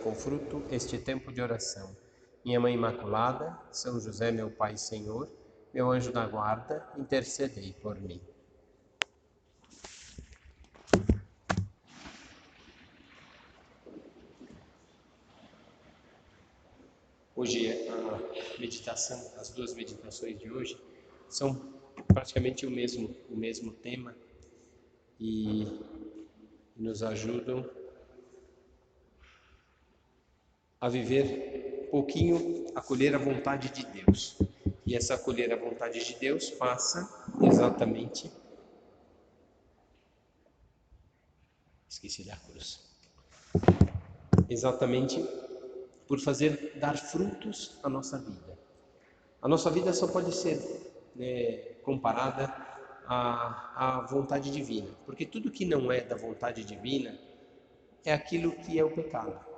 Com fruto este tempo de oração. Minha Mãe Imaculada, São José, meu Pai e Senhor, meu anjo da guarda, intercedei por mim. Hoje a meditação, as duas meditações de hoje são praticamente o mesmo tema e nos ajudam a viver um pouquinho, acolher a vontade de Deus. E essa acolher a vontade de Deus passa exatamente... Esqueci da cruz. Exatamente por dar frutos à nossa vida. A nossa vida só pode ser comparada à vontade divina, porque tudo que não é da vontade divina é aquilo que é o pecado.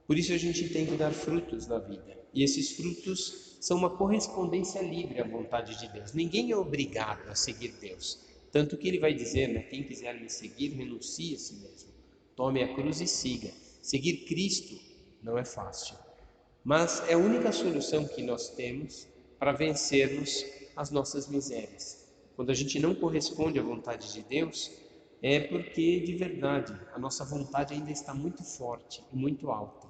Por isso a gente tem que dar frutos na vida. E esses frutos são uma correspondência livre à vontade de Deus. Ninguém é obrigado a seguir Deus. Tanto que ele vai dizer, quem quiser me seguir, renuncie a si mesmo. Tome a cruz e siga. Seguir Cristo não é fácil. Mas é a única solução que nós temos para vencermos as nossas misérias. Quando a gente não corresponde à vontade de Deus, é porque, de verdade, a nossa vontade ainda está muito forte e muito alta.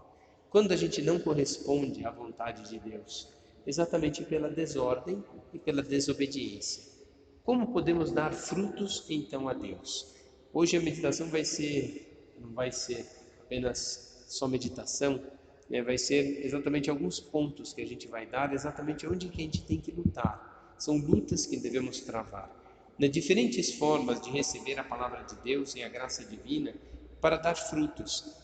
Quando a gente não corresponde à vontade de Deus, exatamente pela desordem e pela desobediência. Como podemos dar frutos, então, a Deus? Hoje a meditação não vai ser apenas só meditação, vai ser exatamente alguns pontos que a gente vai dar, exatamente onde que a gente tem que lutar. São lutas que devemos travar. Diferentes formas de receber a palavra de Deus e a graça divina para dar frutos.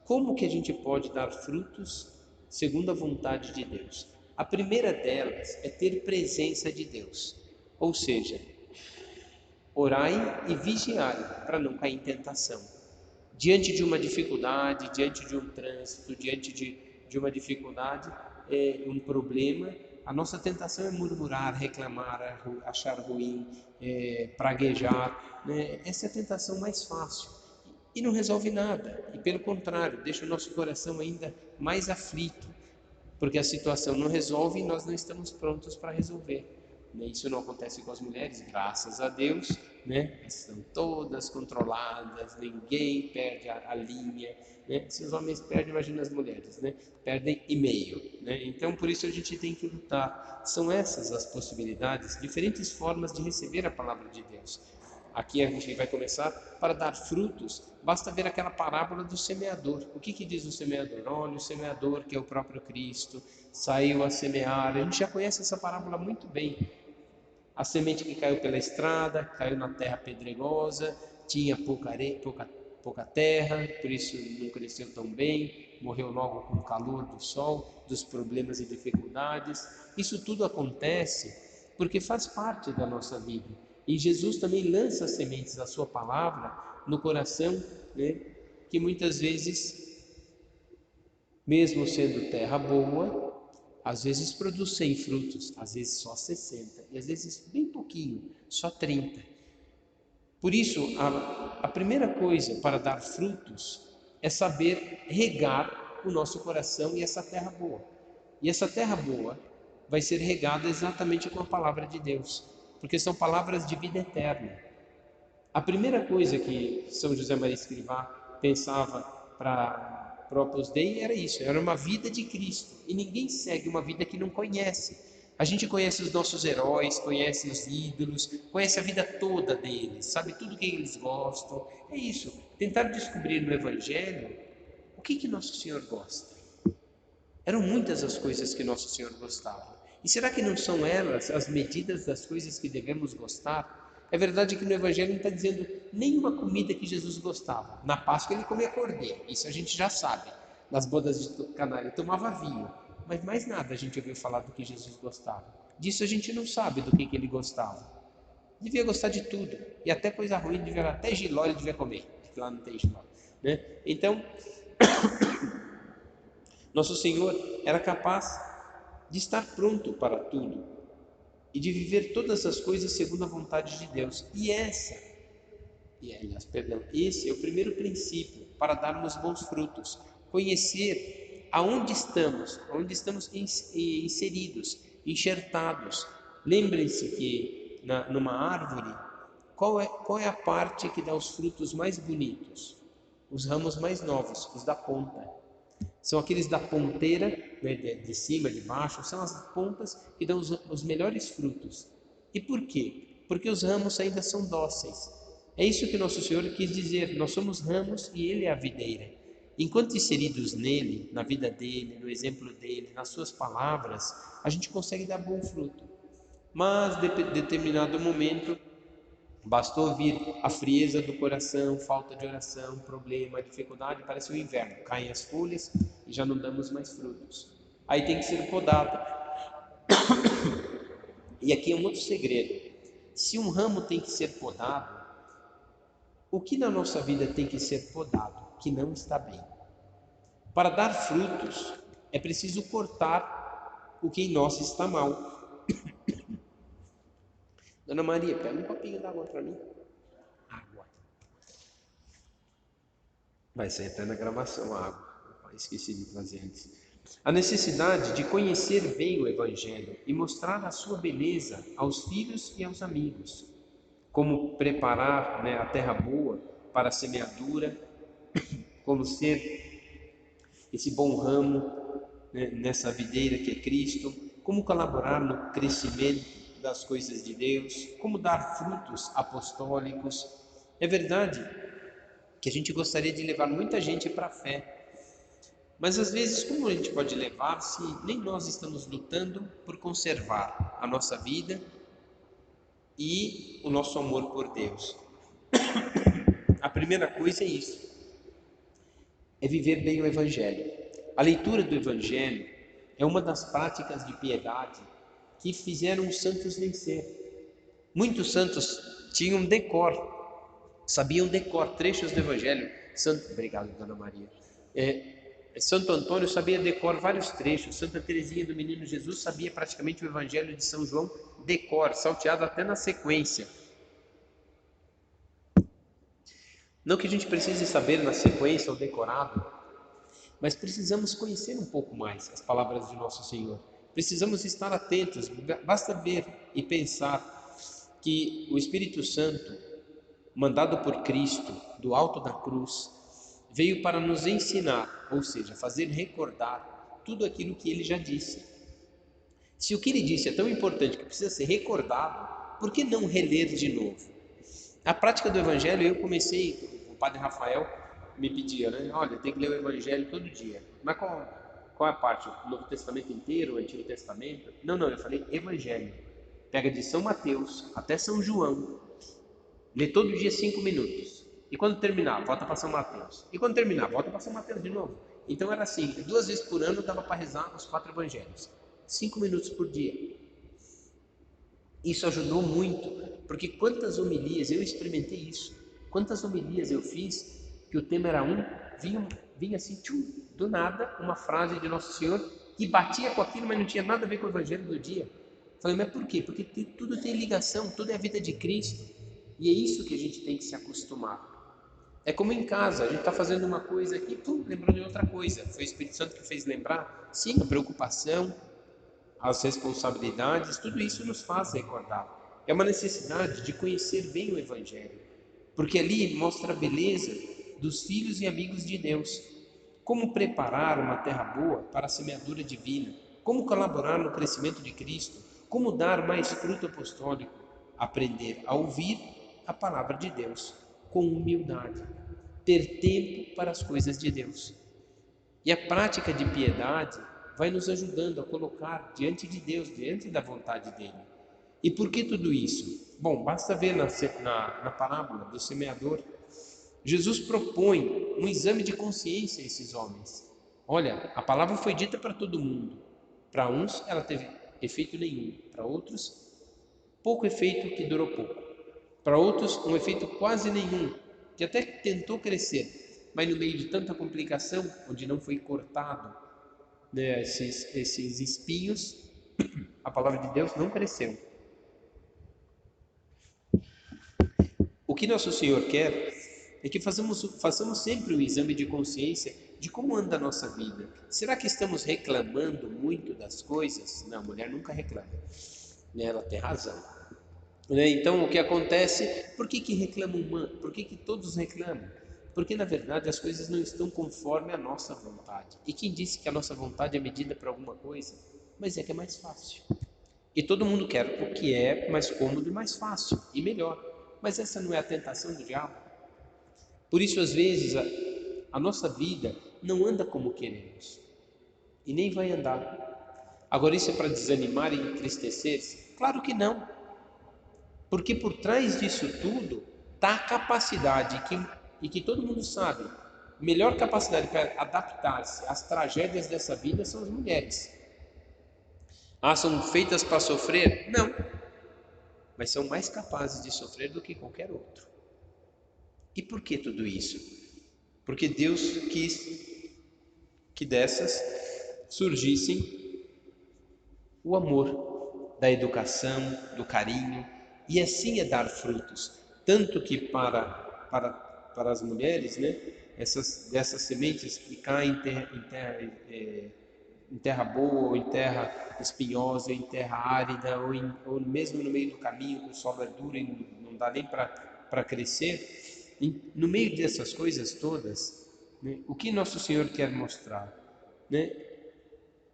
Como que a gente pode dar frutos segundo a vontade de Deus? A primeira delas é ter presença de Deus, ou seja, orai e vigiai para não cair em tentação. Diante de uma dificuldade, diante de um trânsito, diante de uma dificuldade, um problema, a nossa tentação é murmurar, reclamar, achar ruim, praguejar. Essa é a tentação mais fácil. E não resolve nada, e pelo contrário, deixa o nosso coração ainda mais aflito, porque a situação não resolve e nós não estamos prontos para resolver. Isso não acontece com as mulheres, graças a Deus, estão todas controladas, ninguém perde a linha. Se os homens perdem, imagina as mulheres, perdem e meio. Então, por isso a gente tem que lutar. São essas as possibilidades, diferentes formas de receber a palavra de Deus. Aqui a gente vai começar para dar frutos, basta ver aquela parábola do semeador. O que diz o semeador? Olha, o semeador, que é o próprio Cristo, saiu a semear. A gente já conhece essa parábola muito bem. A semente que caiu pela estrada, caiu na terra pedregosa, tinha pouca terra, por isso não cresceu tão bem, morreu logo com o calor do sol, dos problemas e dificuldades. Isso tudo acontece porque faz parte da nossa vida. E Jesus também lança as sementes da sua palavra no coração, que muitas vezes, mesmo sendo terra boa, às vezes produz 100 frutos, às vezes só 60, e às vezes bem pouquinho, só 30. Por isso, a primeira coisa para dar frutos é saber regar o nosso coração e essa terra boa. E essa terra boa vai ser regada exatamente com a palavra de Deus, porque são palavras de vida eterna. A primeira coisa que São José Maria Escrivá pensava para o Opus Dei era isso, era uma vida de Cristo. E ninguém segue uma vida que não conhece. A gente conhece os nossos heróis, conhece os ídolos, conhece a vida toda deles, sabe tudo que eles gostam. É isso, tentar descobrir no Evangelho o que Nosso Senhor gosta. Eram muitas as coisas que Nosso Senhor gostava. E será que não são elas as medidas das coisas que devemos gostar? É verdade que no Evangelho não está dizendo nenhuma comida que Jesus gostava. Na Páscoa ele comia cordeiro, isso a gente já sabe. Nas bodas de Caná ele tomava vinho. Mas mais nada a gente ouviu falar do que Jesus gostava. Disso a gente não sabe do que ele gostava. Devia gostar de tudo. E até coisa ruim, até giló ele devia comer. Porque lá não tem giló. Então, Nosso Senhor era capaz de estar pronto para tudo e de viver todas as coisas segundo a vontade de Deus. Esse é o primeiro princípio para darmos bons frutos. conhecer aonde estamos inseridos, enxertados. Lembrem-se que numa árvore, qual é a parte que dá os frutos mais bonitos? Os ramos mais novos, os da ponta. São aqueles da ponteira, né, de cima, de baixo, são as pontas que dão os melhores frutos. E por quê? Porque os ramos ainda são dóceis. É isso que Nosso Senhor quis dizer, nós somos ramos e Ele é a videira. Enquanto inseridos nele, na vida dele, no exemplo dele, nas suas palavras, a gente consegue dar bom fruto. Mas, em determinado momento, basta ouvir a frieza do coração, falta de oração, problema, dificuldade, parece o inverno, caem as folhas e já não damos mais frutos. Aí tem que ser podado. E aqui é um outro segredo. Se um ramo tem que ser podado, o que na nossa vida tem que ser podado, que não está bem? Para dar frutos, é preciso cortar o que em nós está mal. Dona Maria, pega um copinho d'água para mim. Água. Vai sair até na gravação a água. Esqueci de trazer antes. A necessidade de conhecer bem o Evangelho e mostrar a sua beleza aos filhos e aos amigos. Como preparar, né, a terra boa para a semeadura, como ser esse bom ramo, né, nessa videira que é Cristo, como colaborar no crescimento das coisas de Deus, como dar frutos apostólicos. É verdade que a gente gostaria de levar muita gente para a fé, mas às vezes como a gente pode levar se nem nós estamos lutando por conservar a nossa vida e o nosso amor por Deus? A primeira coisa é isso, é viver bem o Evangelho. A leitura do Evangelho é uma das práticas de piedade que fizeram os santos vencer. Muitos santos tinham decor, sabiam decor trechos do Evangelho. Obrigado, Dona Maria. Santo Antônio sabia decor vários trechos. Santa Teresinha do Menino Jesus sabia praticamente o Evangelho de São João decor, salteado até na sequência. Não que a gente precise saber na sequência ou decorado, mas precisamos conhecer um pouco mais as palavras de Nosso Senhor. Precisamos estar atentos. Basta ver e pensar que o Espírito Santo, mandado por Cristo do alto da cruz, veio para nos ensinar, ou seja, fazer recordar tudo aquilo que ele já disse. Se o que ele disse é tão importante que precisa ser recordado, por que não reler de novo? A prática do Evangelho, eu comecei, o Padre Rafael me pedia, né? Olha, tem que ler o Evangelho todo dia. Mas qual é a parte? O Novo Testamento inteiro, o Antigo Testamento? Não, eu falei Evangelho. Pega de São Mateus até São João, lê todo dia 5 minutos. E quando terminar, volta para São Mateus. E quando terminar, volta para São Mateus de novo. Então era assim, 2 vezes por ano dava para rezar os 4 evangelhos. 5 minutos por dia. Isso ajudou muito, porque quantas homilias, eu experimentei isso. Quantas homilias eu fiz, que o tema era vinha assim, do nada, uma frase de Nosso Senhor, que batia com aquilo, mas não tinha nada a ver com o evangelho do dia. Falei, mas por quê? Porque tudo tem ligação, tudo é a vida de Cristo. E é isso que a gente tem que se acostumar. É como em casa, a gente está fazendo uma coisa aqui, lembrou de outra coisa. Foi o Espírito Santo que fez lembrar? Sim, a preocupação, as responsabilidades, tudo isso nos faz recordar. É uma necessidade de conhecer bem o Evangelho, porque ali mostra a beleza dos filhos e amigos de Deus. Como preparar uma terra boa para a semeadura divina, como colaborar no crescimento de Cristo, como dar mais fruto apostólico, aprender a ouvir a palavra de Deus com humildade, ter tempo para as coisas de Deus. E a prática de piedade vai nos ajudando a colocar diante de Deus, diante da vontade dele. E por que tudo isso? Bom, basta ver na parábola do semeador. Jesus propõe um exame de consciência a esses homens. Olha, a palavra foi dita para todo mundo. Para uns ela teve efeito nenhum, para outros pouco efeito que durou pouco, para outros um efeito quase nenhum, que até tentou crescer, mas no meio de tanta complicação, onde não foi cortado, né, esses espinhos, a palavra de Deus não cresceu. O que Nosso Senhor quer é que façamos sempre o exame de consciência de como anda a nossa vida. Será que estamos reclamando muito das coisas? Não, a mulher nunca reclama, né? Ela tem razão. Né? Então, o que acontece? Por que reclamam? Por que todos reclamam? Porque, na verdade, as coisas não estão conforme a nossa vontade. E quem disse que a nossa vontade é medida para alguma coisa? Mas é que é mais fácil. E todo mundo quer o que é mais cômodo e mais fácil e melhor. Mas essa não é a tentação do diabo. Por isso, às vezes, a nossa vida não anda como queremos. E nem vai andar. Agora, isso é para desanimar e entristecer-se? Claro que não. Porque por trás disso tudo está a capacidade, e que todo mundo sabe, a melhor capacidade para adaptar-se às tragédias dessa vida são as mulheres. Ah, são feitas para sofrer? Não. Mas são mais capazes de sofrer do que qualquer outro. E por que tudo isso? Porque Deus quis que dessas surgissem o amor, da educação, do carinho, e assim é dar frutos. Tanto que para as mulheres, né, dessas sementes que caem em terra boa, ou em terra espinhosa, ou em terra árida, ou mesmo no meio do caminho, que o solo é duro e não dá nem para crescer, no meio dessas coisas todas, né, o que Nosso Senhor quer mostrar? Né?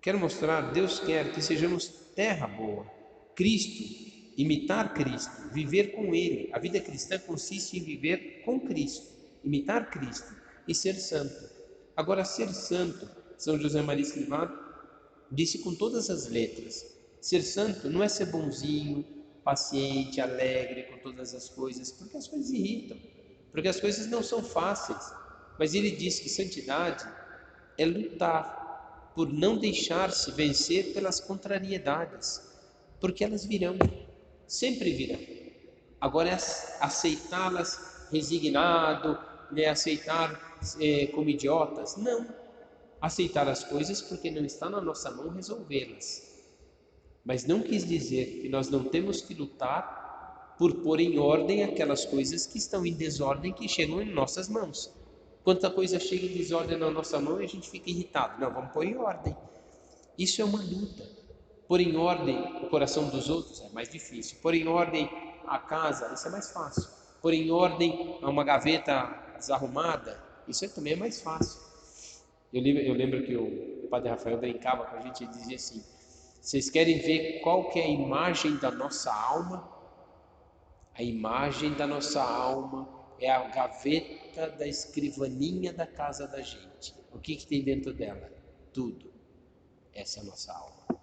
Quer mostrar, Deus quer que sejamos terra boa, Cristo, imitar Cristo, viver com Ele. A vida cristã consiste em viver com Cristo, imitar Cristo e ser santo. Agora, ser santo, São José Maria Escrivá disse com todas as letras, ser santo não é ser bonzinho, paciente, alegre com todas as coisas, porque as coisas irritam, porque as coisas não são fáceis. Mas ele diz que santidade é lutar por não deixar-se vencer pelas contrariedades, porque elas virão, sempre virão. Agora é aceitá-las resignado, né? Aceitar como idiotas? Não. Aceitar as coisas porque não está na nossa mão resolvê-las. Mas não quis dizer que nós não temos que lutar por pôr em ordem aquelas coisas que estão em desordem, que chegam em nossas mãos. Quanta coisa chega em desordem na nossa mão e a gente fica irritado. Não, vamos pôr em ordem. Isso é uma luta. Pôr em ordem o coração dos outros é mais difícil. Pôr em ordem a casa, isso é mais fácil. Pôr em ordem uma gaveta desarrumada, isso também é mais fácil. Eu lembro que o Padre Rafael brincava com a gente e dizia assim: vocês querem ver qual que é a imagem da nossa alma? A imagem da nossa alma é a gaveta da escrivaninha da casa da gente. O que tem dentro dela? Tudo. Essa é a nossa alma.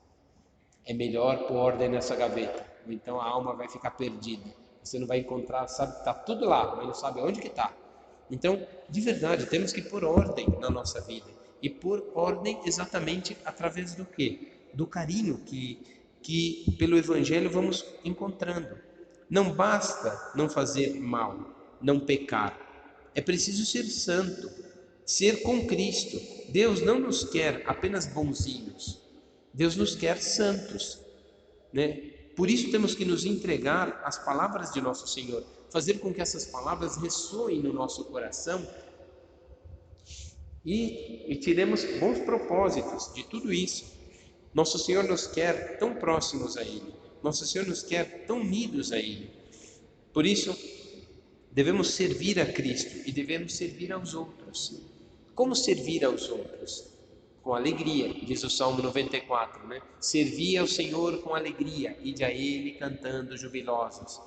É melhor pôr ordem nessa gaveta, ou então a alma vai ficar perdida. Você não vai encontrar, sabe que está tudo lá, mas não sabe onde que está. Então, de verdade, temos que pôr ordem na nossa vida. E pôr ordem exatamente através do quê? Do carinho que pelo Evangelho vamos encontrando. Não basta não fazer mal, não pecar. É preciso ser santo, ser com Cristo. Deus não nos quer apenas bonzinhos. Deus nos quer santos, né? Por isso temos que nos entregar às palavras de nosso Senhor, fazer com que essas palavras ressoem no nosso coração e tiremos bons propósitos de tudo isso. Nosso Senhor nos quer tão próximos a Ele, Nosso Senhor nos quer tão unidos a Ele. Por isso, devemos servir a Cristo e devemos servir aos outros. Como servir aos outros? Com alegria, diz o Salmo 94, né? Servi ao Senhor com alegria, ide a Ele cantando jubilosos.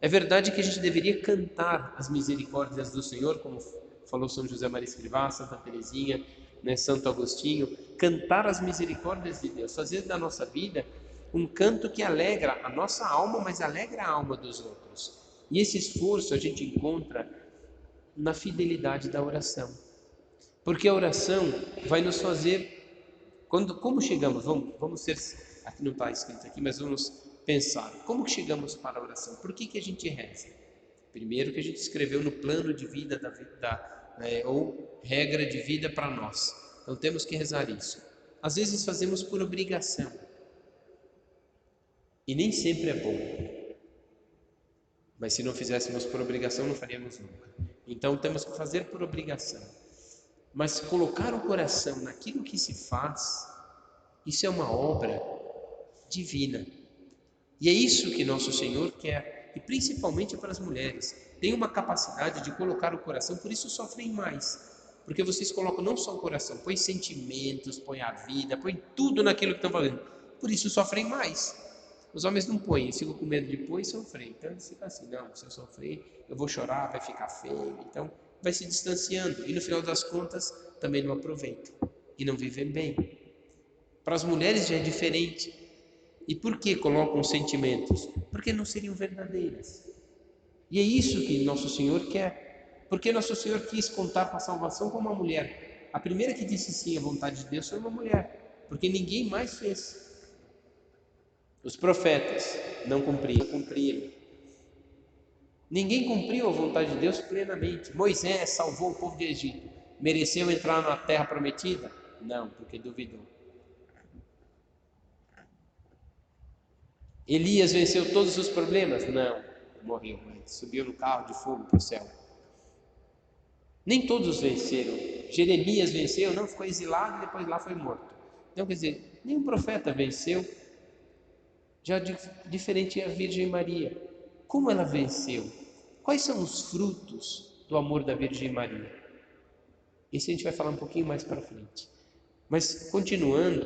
É verdade que a gente deveria cantar as misericórdias do Senhor, como falou São José Maria Escrivá, Santa Teresinha, né, Santo Agostinho, cantar as misericórdias de Deus, fazer da nossa vida um canto que alegra a nossa alma, mas alegra a alma dos outros. E esse esforço a gente encontra na fidelidade da oração. Porque a oração vai nos fazer, como chegamos, vamos ser, aqui não está escrito aqui, mas vamos pensar, como que chegamos para a oração? Por que a gente reza? Primeiro que a gente escreveu no plano de vida ou regra de vida para nós, então temos que rezar isso. Às vezes fazemos por obrigação, e nem sempre é bom, mas se não fizéssemos por obrigação não faríamos nunca. Então temos que fazer por obrigação. Mas colocar o coração naquilo que se faz, isso é uma obra divina. E é isso que nosso Senhor quer, e principalmente para as mulheres. Tem uma capacidade de colocar o coração, por isso sofrem mais. Porque vocês colocam não só o coração, põe sentimentos, põe a vida, põe tudo naquilo que estão fazendo. Por isso sofrem mais. Os homens não põem, eles ficam com medo de pôr e sofrer. Então eles ficam assim, não, se eu sofrer, eu vou chorar, vai ficar feio. Então vai se distanciando. E no final das contas, também não aproveitam. E não vivem bem. Para as mulheres já é diferente. E por que colocam sentimentos? Porque não seriam verdadeiras. E é isso que nosso Senhor quer. Porque nosso Senhor quis contar com a salvação com uma mulher. A primeira que disse sim à vontade de Deus foi uma mulher. Porque ninguém mais fez. Os profetas não cumpriram. Ninguém cumpriu a vontade de Deus plenamente. Moisés salvou o povo do Egito. Mereceu entrar na terra prometida? Não, porque duvidou. Elias venceu todos os problemas? Não, morreu, mas subiu no carro de fogo para o céu. Nem todos venceram. Jeremias venceu, não, ficou exilado e depois lá foi morto. Então, quer dizer, nenhum profeta venceu. Já diferente é a Virgem Maria. Como ela venceu? Quais são os frutos do amor da Virgem Maria? Isso a gente vai falar um pouquinho mais para frente. Mas, continuando,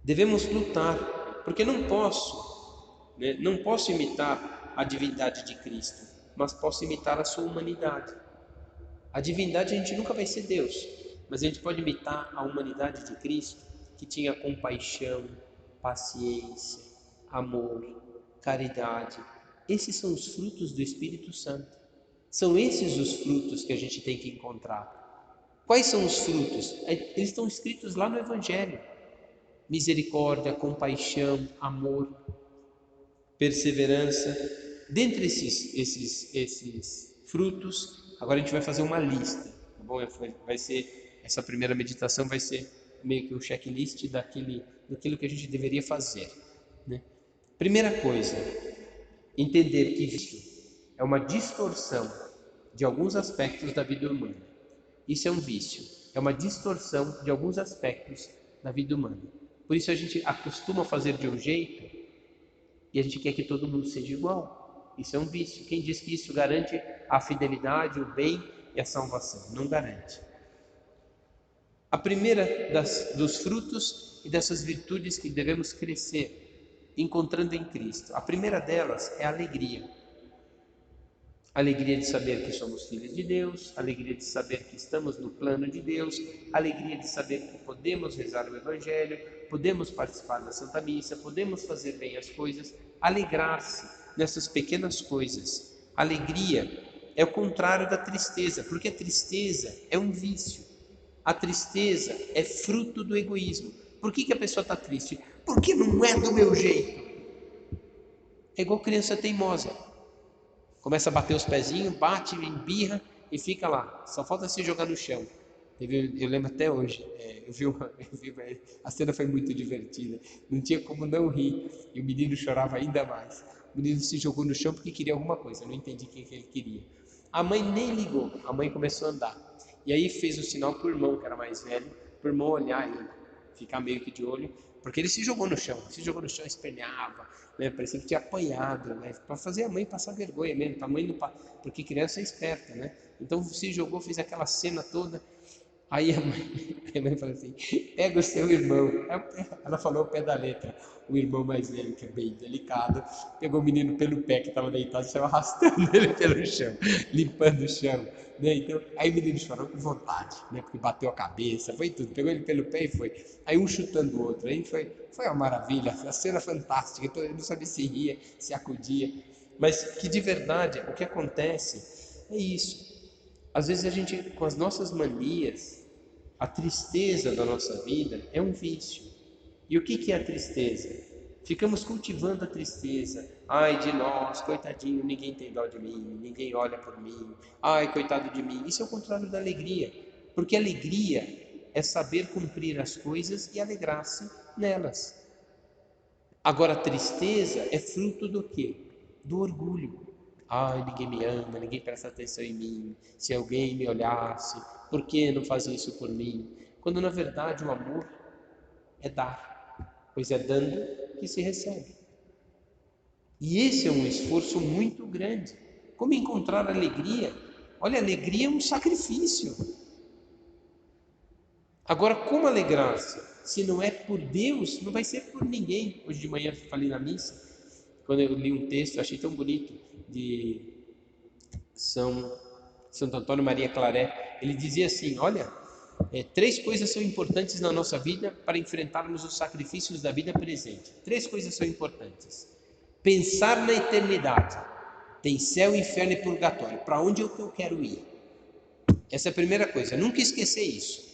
devemos lutar, porque não posso imitar a divindade de Cristo, mas posso imitar a sua humanidade. A divindade a gente nunca vai ser Deus, mas a gente pode imitar a humanidade de Cristo, que tinha compaixão, paciência, amor, caridade. Esses são os frutos do Espírito Santo. São esses os frutos que a gente tem que encontrar. Quais são os frutos? Eles estão escritos lá no Evangelho. Misericórdia, compaixão, amor, perseverança. Dentre esses frutos, agora a gente vai fazer uma lista, tá bom? Vai ser, essa primeira meditação vai ser meio que um checklist daquilo que a gente deveria fazer, né? Primeira coisa, entender que vício é uma distorção de alguns aspectos da vida humana. Isso é um vício, é uma distorção de alguns aspectos da vida humana. Por isso a gente acostuma fazer de um jeito e a gente quer que todo mundo seja igual. Isso é um vício. Quem diz que isso garante a fidelidade, o bem e a salvação? Não garante. A primeira dos frutos e dessas virtudes que devemos crescer, encontrando em Cristo. A primeira delas é a alegria. Alegria de saber que somos filhos de Deus, alegria de saber que estamos no plano de Deus, alegria de saber que podemos rezar o Evangelho, podemos participar da Santa Missa, podemos fazer bem as coisas, alegrar-se nessas pequenas coisas. Alegria é o contrário da tristeza, porque a tristeza é um vício. A tristeza é fruto do egoísmo. Por que a pessoa está triste? Porque não é do meu jeito. É igual criança teimosa. Começa a bater os pezinhos, bate, embirra e fica lá. Só falta se jogar no chão. Eu lembro até hoje, a cena foi muito divertida. Não tinha como não rir. E o menino chorava ainda mais. O menino se jogou no chão porque queria alguma coisa. Eu não entendi o que ele queria. A mãe nem ligou. A mãe começou a andar. E aí fez o sinal para o irmão, que era mais velho, para o irmão olhar ele, ficar meio que de olho. Porque ele se jogou no chão, espelhava, né? Parecia que tinha apanhado, né? Para fazer a mãe passar vergonha mesmo, porque criança é esperta, né? Então se jogou, fez aquela cena toda. Aí a mãe falou assim: pega o seu irmão. Ela falou o pé da letra. O irmão mais velho, que é bem delicado, pegou o menino pelo pé que estava deitado e saiu arrastando ele pelo chão, limpando o chão, né? Então, aí o menino chorou com vontade, né? Porque bateu a cabeça, foi tudo, pegou ele pelo pé e foi. Aí um chutando o outro, aí foi uma maravilha, a cena fantástica. Então ele não sabia se ria, se acudia, mas que de verdade o que acontece é isso. Às vezes a gente, com as nossas manias, a tristeza da nossa vida é um vício. E o que é a tristeza? Ficamos cultivando a tristeza. Ai de nós, coitadinho, ninguém tem dó de mim, ninguém olha por mim. Ai, coitado de mim. Isso é o contrário da alegria. Porque alegria é saber cumprir as coisas e alegrar-se nelas. Agora, a tristeza é fruto do quê? Do orgulho. Ai, ninguém me ama, ninguém presta atenção em mim. Se alguém me olhasse, por que não faz isso por mim? Quando na verdade o amor é dar, pois é dando que se recebe. E esse é um esforço muito grande. Como encontrar alegria? Olha, alegria é um sacrifício. Agora, como alegrar-se? Se não é por Deus, não vai ser por ninguém. Hoje de manhã falei na missa, quando eu li um texto, achei tão bonito, de Santo Antônio Maria Claret. Ele dizia assim, olha, 3 coisas são importantes na nossa vida para enfrentarmos os sacrifícios da vida presente. 3 coisas são importantes. Pensar na eternidade. Tem céu, inferno e purgatório. Para onde eu quero ir? Essa é a primeira coisa. Nunca esquecer isso.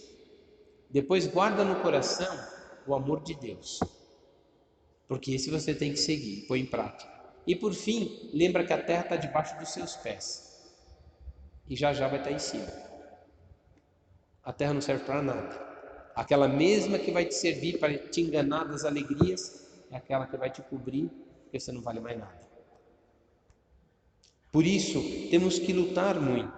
Depois guarda no coração o amor de Deus. Porque esse você tem que seguir, põe em prática. E por fim, lembra que a terra está debaixo dos seus pés. E já vai estar em cima. A terra não serve para nada. Aquela mesma que vai te servir para te enganar das alegrias, é aquela que vai te cobrir, porque você não vale mais nada. Por isso, temos que lutar muito,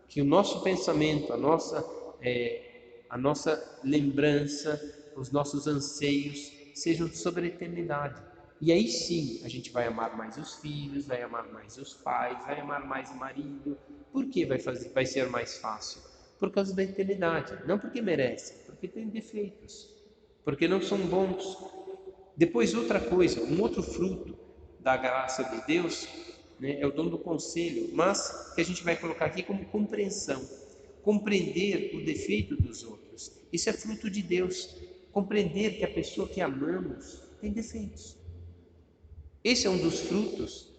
que o nosso pensamento, a nossa lembrança, os nossos anseios sejam sobre a eternidade. E aí sim, a gente vai amar mais os filhos, vai amar mais os pais, vai amar mais o marido. Por que vai ser mais fácil? Por causa da eternidade. Não porque merecem, porque tem defeitos, porque não são bons. Depois, outra coisa, um outro fruto da graça de Deus, né, é o dom do conselho, mas que a gente vai colocar aqui como compreensão. Compreender o defeito dos outros. Isso é fruto de Deus. Compreender que a pessoa que amamos tem defeitos. Esse é um dos frutos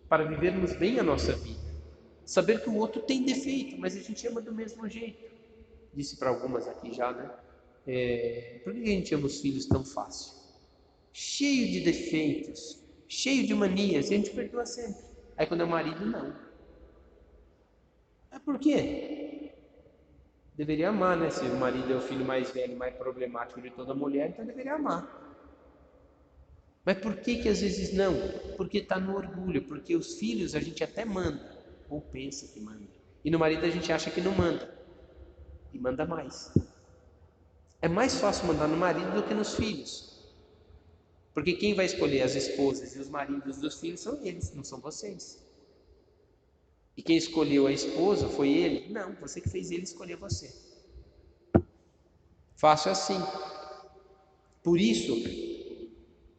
para vivermos bem a nossa vida. Saber que o outro tem defeito, mas a gente ama do mesmo jeito. Disse para algumas aqui já, né? Por que a gente ama os filhos tão fácil? Cheio de defeitos, cheio de manias, e a gente perdoa sempre. Aí quando é o marido, não. Por quê? Deveria amar, né? Se o marido é o filho mais velho, mais problemático de toda mulher, então deveria amar. Mas por que às vezes não? Porque está no orgulho, porque os filhos a gente até manda, ou pensa que manda. E no marido a gente acha que não manda, e manda mais. É mais fácil mandar no marido do que nos filhos. Porque quem vai escolher as esposas e os maridos dos filhos são eles, não são vocês. E quem escolheu a esposa foi ele? Não, você que fez ele escolher você. Fácil assim. Por isso,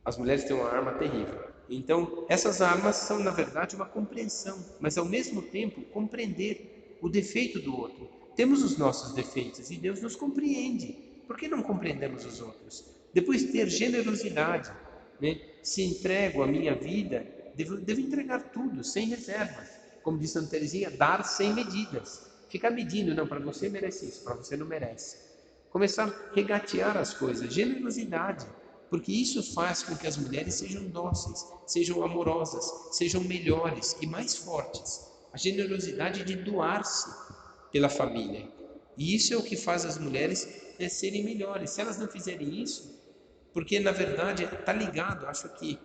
as mulheres têm uma arma terrível. Então, essas armas são, na verdade, uma compreensão, mas ao mesmo tempo compreender o defeito do outro. Temos os nossos defeitos e Deus nos compreende. Por que não compreendemos os outros? Depois ter generosidade, né? Se entrego a minha vida, devo entregar tudo, sem reservas. Como diz Santa Teresinha, dar sem medidas. Ficar medindo, não, para você merece isso, para você não merece. Começar a regatear as coisas, generosidade. Porque isso faz com que as mulheres sejam dóceis, sejam amorosas, sejam melhores e mais fortes. A generosidade de doar-se pela família. E isso é o que faz as mulheres serem melhores. Se elas não fizerem isso, porque na verdade está ligado, acho que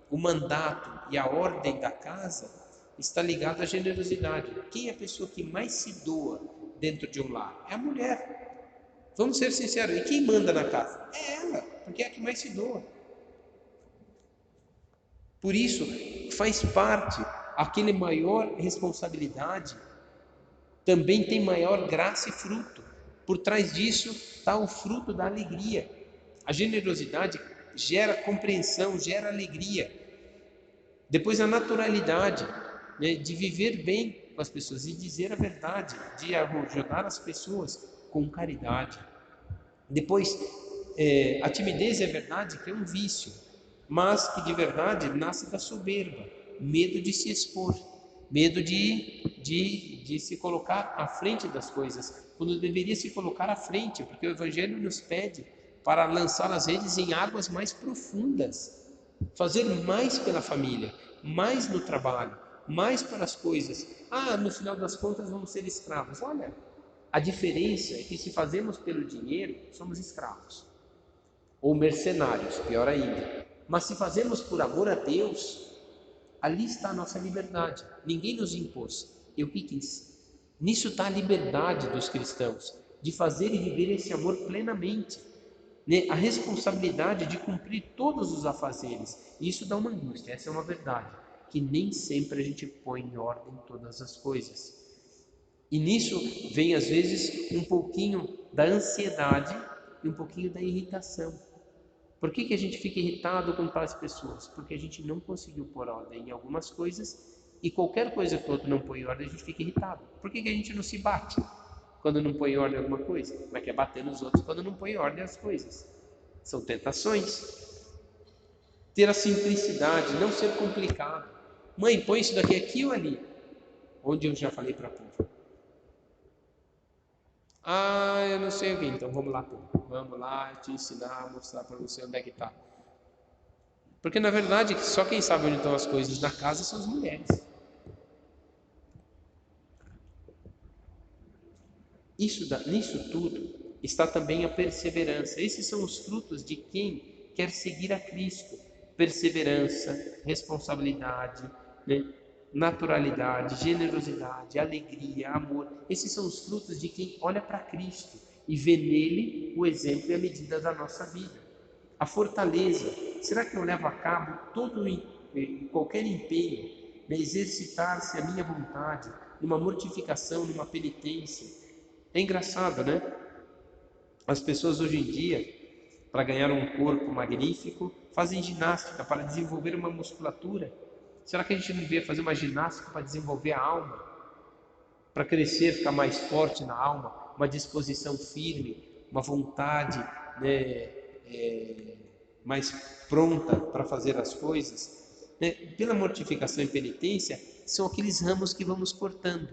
o mandato e a ordem da casa está ligado à generosidade. Quem é a pessoa que mais se doa dentro de um lar? É a mulher. Vamos ser sinceros, e quem manda na casa? É ela, porque é a que mais se doa. Por isso, faz parte, aquele maior responsabilidade também tem maior graça e fruto. Por trás disso está o fruto da alegria. A generosidade gera compreensão, gera alegria. Depois a naturalidade, né, de viver bem com as pessoas e dizer a verdade, de ajudar as pessoas com caridade. Depois, a timidez é verdade que é um vício, mas que de verdade nasce da soberba, medo de se expor, medo de se colocar à frente das coisas, quando deveria se colocar à frente, porque o Evangelho nos pede para lançar as redes em águas mais profundas, fazer mais pela família, mais no trabalho, mais para as coisas. No final das contas vamos ser escravos. Olha, a diferença é que se fazemos pelo dinheiro, somos escravos. Ou mercenários, pior ainda. Mas se fazemos por amor a Deus, Ali está a nossa liberdade. Ninguém nos impôs. Eu que quis. Nisso está a liberdade dos cristãos, de fazer e viver esse amor plenamente, né? A responsabilidade de cumprir todos os afazeres. E isso dá uma angústia, essa é uma verdade, que nem sempre a gente põe em ordem todas as coisas. E nisso vem às vezes um pouquinho da ansiedade e um pouquinho da irritação. Por que a gente fica irritado com tais pessoas? Porque a gente não conseguiu pôr ordem em algumas coisas, e qualquer coisa que o outro não põe em ordem, a gente fica irritado. Por que a gente não se bate quando não põe em ordem alguma coisa? Mas quer bater nos outros quando não põe em ordem as coisas. São tentações. Ter a simplicidade, não ser complicado. Mãe, põe isso daqui aqui ou ali? Onde eu já falei para povo. Ah, eu não sei o que, então vamos lá, povo. Vamos lá te ensinar, mostrar para você onde é que está. Porque na verdade, só quem sabe onde estão as coisas na casa são as mulheres. Nisso tudo está também a perseverança. Esses são os frutos de quem quer seguir a Cristo. Perseverança, responsabilidade, né? Naturalidade, generosidade, alegria, amor. Esses são os frutos de quem olha para Cristo e vê nele o exemplo e a medida da nossa vida. A fortaleza. Será que eu levo a cabo qualquer empenho, de exercitar-se a minha vontade, numa mortificação, numa penitência? É engraçado, né? As pessoas hoje em dia, para ganhar um corpo magnífico, fazem ginástica para desenvolver uma musculatura. Será que a gente não devia fazer uma ginástica para desenvolver a alma? Para crescer, ficar mais forte na alma, uma disposição firme, uma vontade, né, mais pronta para fazer as coisas, né? Pela mortificação e penitência, são aqueles ramos que vamos cortando.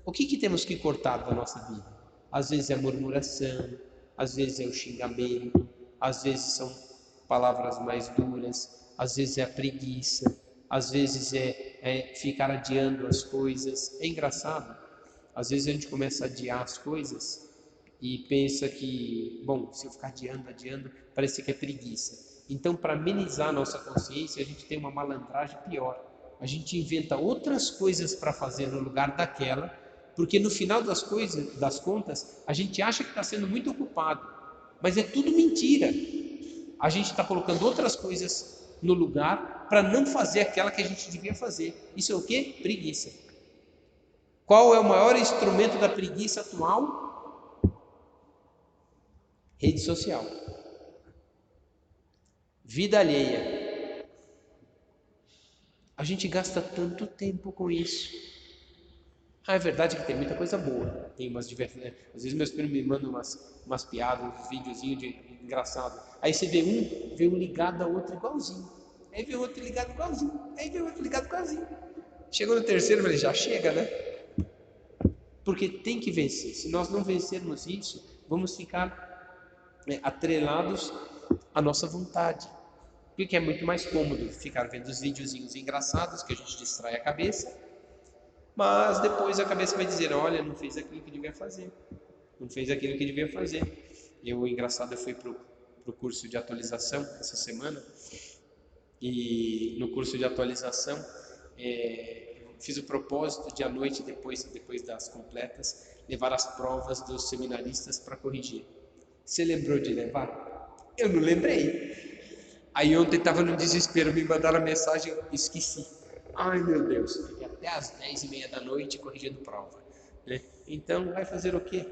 O que temos que cortar da nossa vida? Às vezes é a murmuração, às vezes é o xingamento, às vezes são palavras mais duras, às vezes é a preguiça, às vezes é ficar adiando as coisas. É engraçado, às vezes a gente começa a adiar as coisas e pensa que, bom, se eu ficar adiando, parece que é preguiça. Então, para amenizar a nossa consciência, a gente tem uma malandragem pior. A gente inventa outras coisas para fazer no lugar daquela, porque no final das contas, a gente acha que está sendo muito ocupado, mas é tudo mentira. A gente está colocando outras coisas no lugar para não fazer aquela que a gente devia fazer. Isso é o quê? Preguiça. Qual é o maior instrumento da preguiça atual? Rede social. Vida alheia. A gente gasta tanto tempo com isso. É verdade que tem muita coisa boa. Tem umas diversas. Às vezes meus primos me mandam umas piadas, uns videozinhos engraçado. Aí você vê um ligado a outro igualzinho. Aí vê outro ligado igualzinho. Aí vê outro ligado igualzinho. Chegou no terceiro, ele já chega, né? Porque tem que vencer. Se nós não vencermos isso, vamos ficar atrelados à nossa vontade. Porque é muito mais cômodo ficar vendo os videozinhos engraçados que a gente distrai a cabeça. Mas depois a cabeça vai dizer, olha, não fez aquilo que devia fazer. Não fez aquilo que devia fazer. Engraçado, eu fui para o curso de atualização essa semana. E no curso de atualização, fiz o propósito de à noite, depois das completas, levar as provas dos seminaristas para corrigir. Você lembrou de levar? Eu não lembrei. Aí ontem estava no desespero, me mandaram a mensagem, esqueci. Ai meu Deus, fiquei até às 10h30 da noite corrigindo prova, né? Então vai fazer o quê?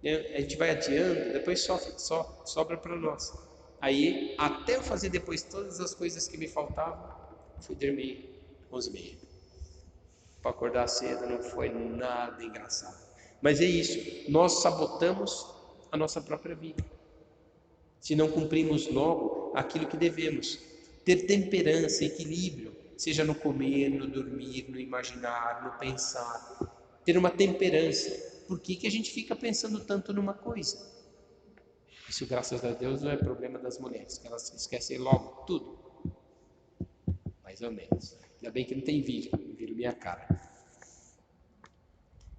A gente vai adiando, depois sobra para nós. Aí até eu fazer depois todas as coisas que me faltavam, fui dormir 11h30. Para acordar cedo não foi nada engraçado. Mas é isso, nós sabotamos a nossa própria vida. Se não cumprimos logo aquilo que devemos. Ter temperança, equilíbrio, seja no comer, no dormir, no imaginar, no pensar. Ter uma temperança. Por que a gente fica pensando tanto numa coisa? Isso, graças a Deus, não é problema das mulheres, que elas esquecem logo tudo. Mais ou menos. Ainda bem que não tem vídeo, viram minha cara.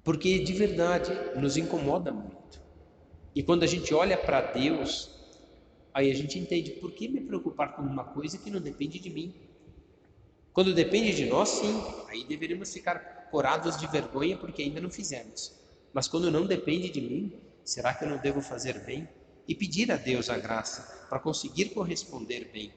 Porque de verdade nos incomoda muito. E quando a gente olha para Deus, aí a gente entende, por que me preocupar com uma coisa que não depende de mim? Quando depende de nós, sim, aí deveríamos ficar corados de vergonha porque ainda não fizemos. Mas quando não depende de mim, será que eu não devo fazer bem? E pedir a Deus a graça para conseguir corresponder bem,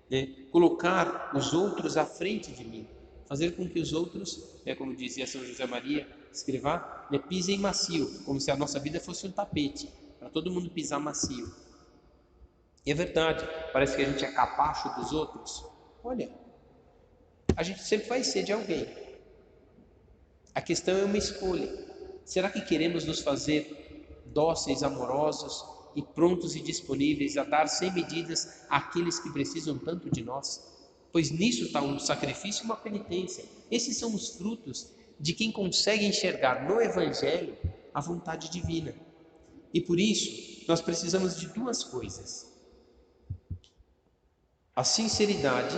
né? Colocar os outros à frente de mim, fazer com que os outros, como dizia São José Maria Escrivá, pisem macio, como se a nossa vida fosse um tapete, para todo mundo pisar macio. E é verdade, parece que a gente é capacho dos outros. Olha, a gente sempre vai ser de alguém. A questão é uma escolha. Será que queremos nos fazer dóceis, amorosos e prontos e disponíveis a dar sem medidas àqueles que precisam tanto de nós? Pois nisso está um sacrifício e uma penitência. Esses são os frutos de quem consegue enxergar no Evangelho a vontade divina. E por isso, nós precisamos de duas coisas: a sinceridade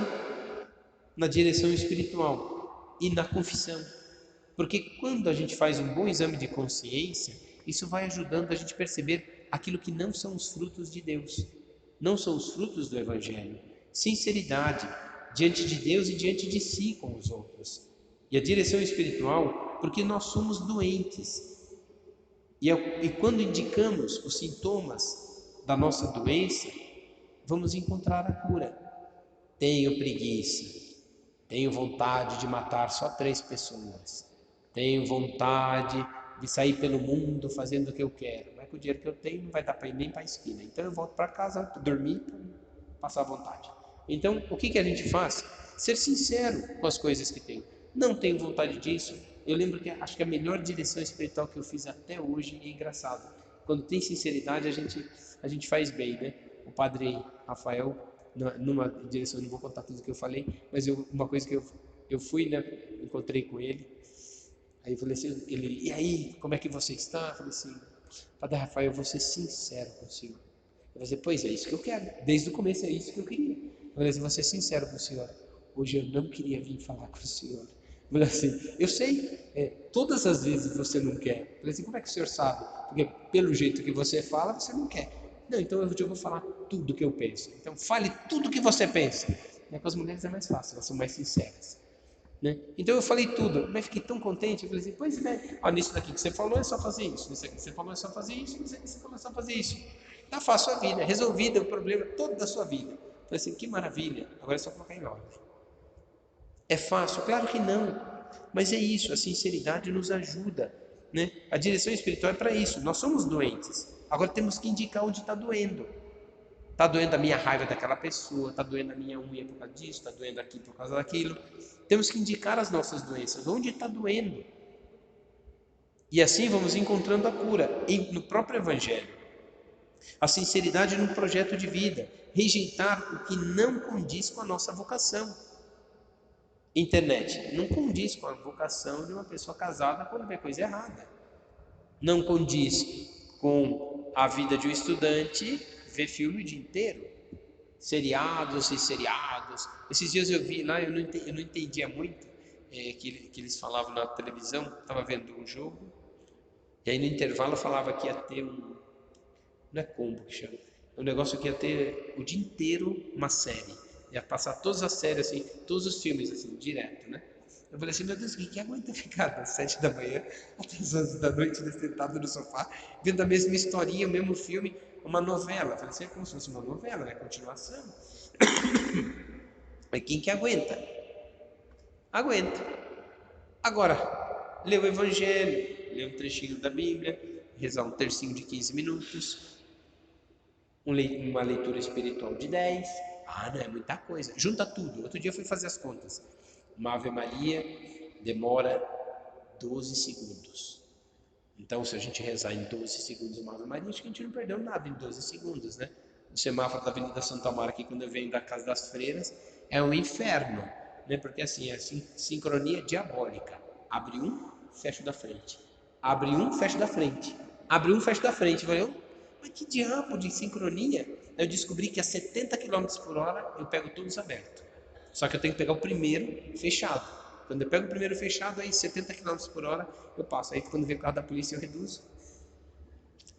na direção espiritual e na confissão. Porque quando a gente faz um bom exame de consciência, isso vai ajudando a gente a perceber aquilo que não são os frutos de Deus, não são os frutos do Evangelho. Sinceridade diante de Deus e diante de si com os outros. E a direção espiritual, porque nós somos doentes. E quando indicamos os sintomas da nossa doença, vamos encontrar a cura. Tenho preguiça, tenho vontade de matar só 3 pessoas, tenho vontade de sair pelo mundo fazendo o que eu quero, mas com o dinheiro que eu tenho não vai dar para ir nem para a esquina, então eu volto para casa, dormir, para passar vontade. Então, o que a gente faz? Ser sincero com as coisas que tem. Não tenho vontade disso. Eu lembro que acho que a melhor direção espiritual que eu fiz até hoje, é engraçado, quando tem sinceridade a gente faz bem, né? O padre Rafael, numa direção, não vou contar tudo que eu falei, mas uma coisa que eu fui, né? Encontrei com ele, aí eu falei assim, e aí, como é que você está? Eu falei assim, Padre Rafael, eu vou ser sincero com o senhor. Eu falei, pois é isso que eu quero, desde o começo é isso que eu queria. Eu falei assim, vou ser sincero com o senhor, hoje eu não queria vir falar com o senhor. Eu falei assim, eu sei, todas as vezes você não quer. Eu falei assim, como é que o senhor sabe? Porque pelo jeito que você fala, você não quer. Não, então eu vou falar tudo que eu penso. Então fale tudo que você pensa. Com as mulheres é mais fácil, elas são mais sinceras. Né? Então eu falei tudo, mas fiquei tão contente. Eu falei assim, pois é, nisso daqui que você falou é só fazer isso, nisso aqui que você falou é só fazer isso, nisso aqui que você falou é só fazer isso. Tá fácil a vida, resolvido o problema todo da sua vida. Eu falei assim, que maravilha, agora é só colocar em ordem. É fácil? Claro que não, mas é isso, a sinceridade nos ajuda, né? A direção espiritual é para isso, nós somos doentes, agora temos que indicar onde está doendo. Está doendo a minha raiva daquela pessoa, está doendo a minha unha por causa disso, está doendo aqui por causa daquilo. Temos que indicar as nossas doenças, onde está doendo. E assim vamos encontrando a cura no próprio Evangelho. A sinceridade no projeto de vida, rejeitar o que não condiz com a nossa vocação. Internet não condiz com a vocação de uma pessoa casada quando vê coisa errada. Não condiz com a vida de um estudante ver filme o dia inteiro. Seriados e seriados. Esses dias eu vi lá, eu não entendia muito que eles falavam na televisão, estava vendo um jogo, e aí no intervalo falava que ia ter não é combo que chama, é um negócio que ia ter o dia inteiro uma série, ia passar todas as séries assim, todos os filmes assim, direto, né? Eu falei assim, meu Deus, quem aguenta ficar das 7 da manhã até as 11 da noite sentado no sofá, vendo a mesma historinha, o mesmo filme, uma novela? Eu falei assim, é como se fosse uma novela, né? Continuação. Mas quem que aguenta? Aguenta. Agora, ler o Evangelho, ler um trechinho da Bíblia, rezar um tercinho de 15 minutos, uma leitura espiritual de 10. Não é muita coisa. Junta tudo. Outro dia eu fui fazer as contas. Uma Ave Maria demora 12 segundos. Então, se a gente rezar em 12 segundos uma Ave Maria, acho que a gente não perdeu nada em 12 segundos, né? O semáforo da Avenida Santa Amaro, aqui quando eu venho da Casa das Freiras, é um inferno, né? Porque assim, é sincronia diabólica. Abre um, fecha o da frente. Abre um, fecha o da frente. Abre um, fecha o da frente. Mas que diabo de sincronia? Eu descobri que a 70 km por hora eu pego todos abertos. Só que eu tenho que pegar o primeiro fechado. Quando eu pego o primeiro fechado, aí 70 km por hora eu passo. Aí quando vem o carro da polícia eu reduzo.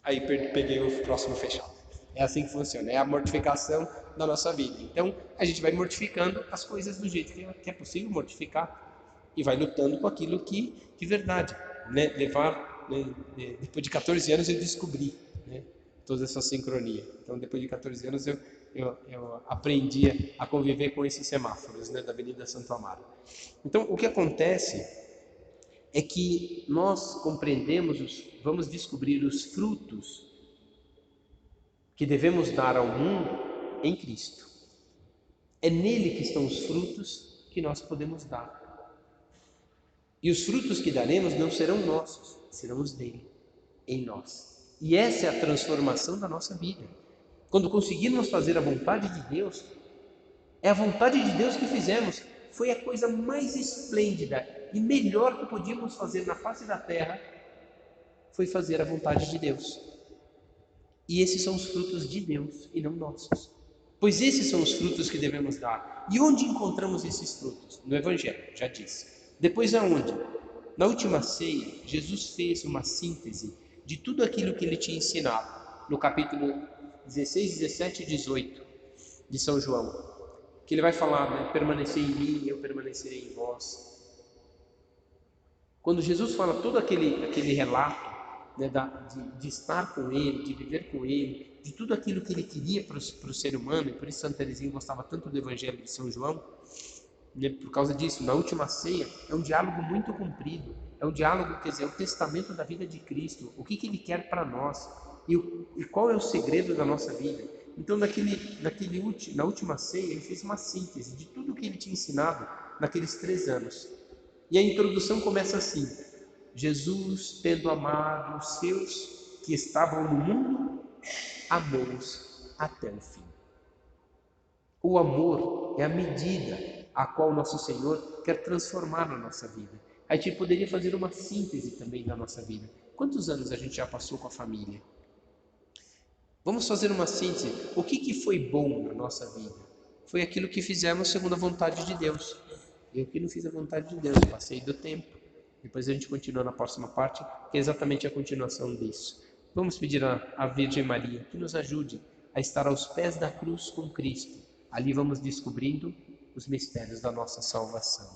Aí peguei o próximo fechado. É assim que funciona, é a mortificação da nossa vida. Então, a gente vai mortificando as coisas do jeito que é possível mortificar e vai lutando com aquilo que, de verdade, né? Depois de 14 anos eu descobri, né? Toda essa sincronia. Então, depois de 14 anos eu aprendi a conviver com esses semáforos, né? Da Avenida Santo Amaro. Então, o que acontece é que nós compreendemos, vamos descobrir os frutos que devemos dar ao mundo em Cristo. É nele que estão os frutos que nós podemos dar. E os frutos que daremos não serão nossos, serão os dele, em nós. E essa é a transformação da nossa vida. Quando conseguirmos fazer a vontade de Deus, é a vontade de Deus que fizemos. Foi a coisa mais esplêndida e melhor que podíamos fazer na face da terra, foi fazer a vontade de Deus. E esses são os frutos de Deus e não nossos. Pois esses são os frutos que devemos dar. E onde encontramos esses frutos? No Evangelho, já disse. Depois aonde? Na última ceia, Jesus fez uma síntese de tudo aquilo que ele tinha ensinado. No capítulo 16, 17 e 18 de São João. Que ele vai falar, né? Permanecer em mim, eu permanecerei em vós. Quando Jesus fala todo aquele relato, né, de estar com ele, de viver com ele, de tudo aquilo que ele queria para o ser humano, e por isso Santa Teresinha gostava tanto do Evangelho de São João, né, por causa disso, na última ceia, é um diálogo muito comprido, é um diálogo, quer dizer, é o testamento da vida de Cristo, o que ele quer para nós, e qual é o segredo da nossa vida. Então, na última ceia, ele fez uma síntese de tudo o que ele tinha ensinado naqueles 3 anos. E a introdução começa assim: Jesus, tendo amado os seus que estavam no mundo, amou-os até o fim. O amor é a medida a qual nosso Senhor quer transformar na nossa vida. A gente poderia fazer uma síntese também da nossa vida. Quantos anos a gente já passou com a família? Vamos fazer uma síntese. O que foi bom na nossa vida? Foi aquilo que fizemos segundo a vontade de Deus. Eu que não fiz a vontade de Deus, passei do tempo. Depois a gente continua na próxima parte, que é exatamente a continuação disso. Vamos pedir à Virgem Maria que nos ajude a estar aos pés da cruz com Cristo. Ali vamos descobrindo os mistérios da nossa salvação.